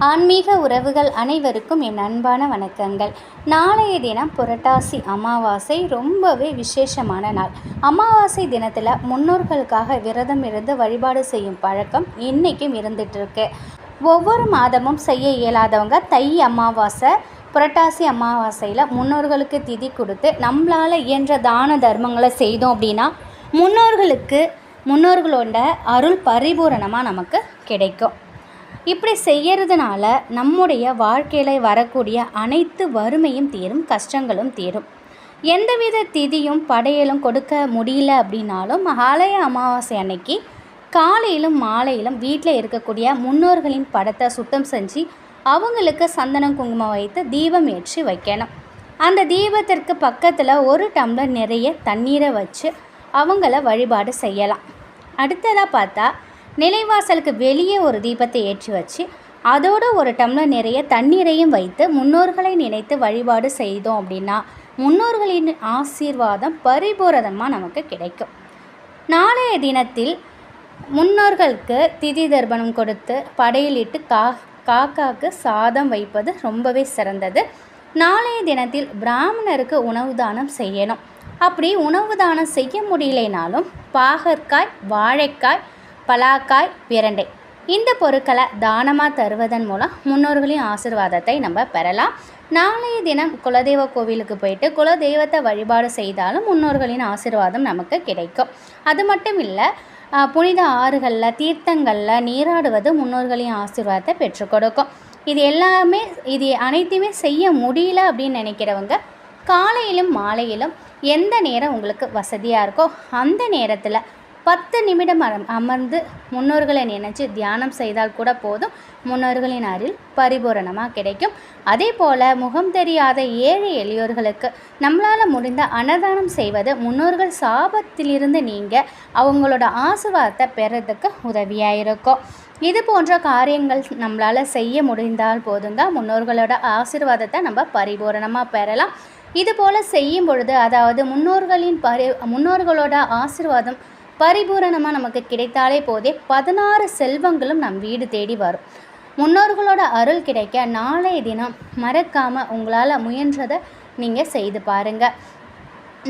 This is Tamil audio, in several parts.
ஆன்மீக உறவுகள் அனைவருக்கும் என் அன்பான வணக்கங்கள். நாளைய தினம் புரட்டாசி அமாவாசை ரொம்பவே விசேஷமான நாள். அமாவாசை தினத்தில் முன்னோர்களுக்காக விரதம் இருந்து வழிபாடு செய்யும் பழக்கம் இன்றைக்கும் இருந்துகிட்ருக்கு. ஒவ்வொரு மாதமும் செய்ய இயலாதவங்க தை அமாவாசை, புரட்டாசி அமாவாசையில் முன்னோர்களுக்கு திதி கொடுத்து நம்மளால் இயன்ற தான தர்மங்களை செய்தோம் அப்படின்னா முன்னோர்களோட அருள் பரிபூரணமாக நமக்கு கிடைக்கும். இப்படி செய்கிறதுனால நம்முடைய வாழ்க்கையில் வரக்கூடிய அனைத்து வறுமையும் தீரும், கஷ்டங்களும் தீரும். எந்தவித திதியும் படையலும் கொடுக்க முடியல அப்படின்னாலும் ஆலய அமாவாசை அன்னைக்கு காலையிலும் மாலையிலும் வீட்டில் இருக்கக்கூடிய முன்னோர்களின் படத்தை சுத்தம் செஞ்சு அவங்களுக்கு சந்தனம் குங்குமம் வைத்து தீபம் ஏற்றி வைக்கணும். அந்த தீபத்திற்கு பக்கத்தில் ஒரு டம்ளர் நிறைய தண்ணீரை வச்சு அவங்கள வழிபாடு செய்யலாம். அடுத்ததாக பார்த்தா நிலைவாசலுக்கு வெளியே ஒரு தீபத்தை ஏற்றி வச்சு அதோடு ஒரு டம்ளர் நிறைய தண்ணீரையும் வைத்து முன்னோர்களை நினைத்து வழிபாடு செய்தோம் அப்படின்னா முன்னோர்களின் ஆசீர்வாதம் பரிபூரணமாக நமக்கு கிடைக்கும். நாளைய தினத்தில் முன்னோர்களுக்கு திதி தர்ப்பணம் கொடுத்து படையலிட்டு காக்காக்கு சாதம் வைப்பது ரொம்பவே சிறந்தது. நாளைய தினத்தில் பிராமணருக்கு உணவு தானம் செய்யணும். அப்படி உணவு தானம் செய்ய முடியலைனாலும் பாகற்காய், வாழைக்காய், பலாக்காய், பிரண்டை இந்த பொருட்களை தானமாக தருவதன் மூலம் முன்னோர்களின் ஆசீர்வாதத்தை நம்ம பெறலாம். நாளைய தினம் குலதெய்வ கோவிலுக்கு போயிட்டு குலதெய்வத்தை வழிபாடு செய்தாலும் முன்னோர்களின் ஆசீர்வாதம் நமக்கு கிடைக்கும். அது மட்டும் இல்லை, புனித ஆறுகளில் தீர்த்தங்களில் நீராடுவது முன்னோர்களின் ஆசீர்வாதத்தை பெற்றுக் கொடுக்கும். இது அனைத்துமே செய்ய முடியல அப்படின்னு நினைக்கிறவங்க காலையிலும் மாலையிலும் எந்த நேரம் உங்களுக்கு வசதியாக இருக்கோ அந்த நேரத்தில் 10 நிமிடம் அமர்ந்து முன்னோர்களை நினைச்சு தியானம் செய்தால் கூட போதும், முன்னோர்களின் அருள் பரிபூரணமாக கிடைக்கும். அதே போல் முகம் தெரியாத ஏழை எளியோர்களுக்கு நம்மளால் முடிந்த அன்னதானம் செய்வது முன்னோர்கள் சாபத்திலிருந்து நீங்கள் அவங்களோட ஆசீர்வாதத்தை பெறதுக்கு உதவியாக இருக்கும். இது போன்ற காரியங்கள் நம்மளால் செய்ய முடிந்தால் போதுங்க, முன்னோர்களோட ஆசீர்வாதத்தை நம்ம பரிபூரணமாக பெறலாம். இது போல் செய்யும் பொழுது, அதாவது முன்னோர்களோட ஆசீர்வாதம் பரிபூரணமாக நமக்கு கிடைத்தாலே போதே 16 செல்வங்களும் நம் வீடு தேடி வரும். முன்னோர்களோட அருள் கிடைக்க நாளைய தினம் மறக்காமல் உங்களால் முயன்றதை நீங்கள் செய்து பாருங்கள்.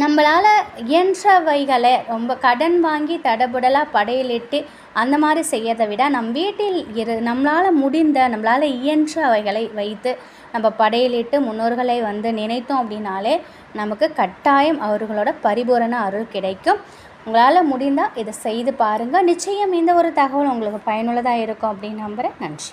நம்மளால் இயன்றவைகளை ரொம்ப கடன் வாங்கி தடபுடலாக படையலிட்டு அந்த மாதிரி செய்யறதை விட நம்மளால் இயன்றவைகளை வைத்து நம்ம படையலிட்டு முன்னோர்களை நினைத்தோம் அப்படின்னாலே நமக்கு கட்டாயம் அவர்களோட பரிபூரண அருள் கிடைக்கும். உங்களால் முடிந்தால் இதை செய்து பாருங்கள். நிச்சயம் இந்த ஒரு தகவல் உங்களுக்கு பயனுள்ளதாக இருக்கும் அப்படின்னு நம்புகிறேன். நன்றி.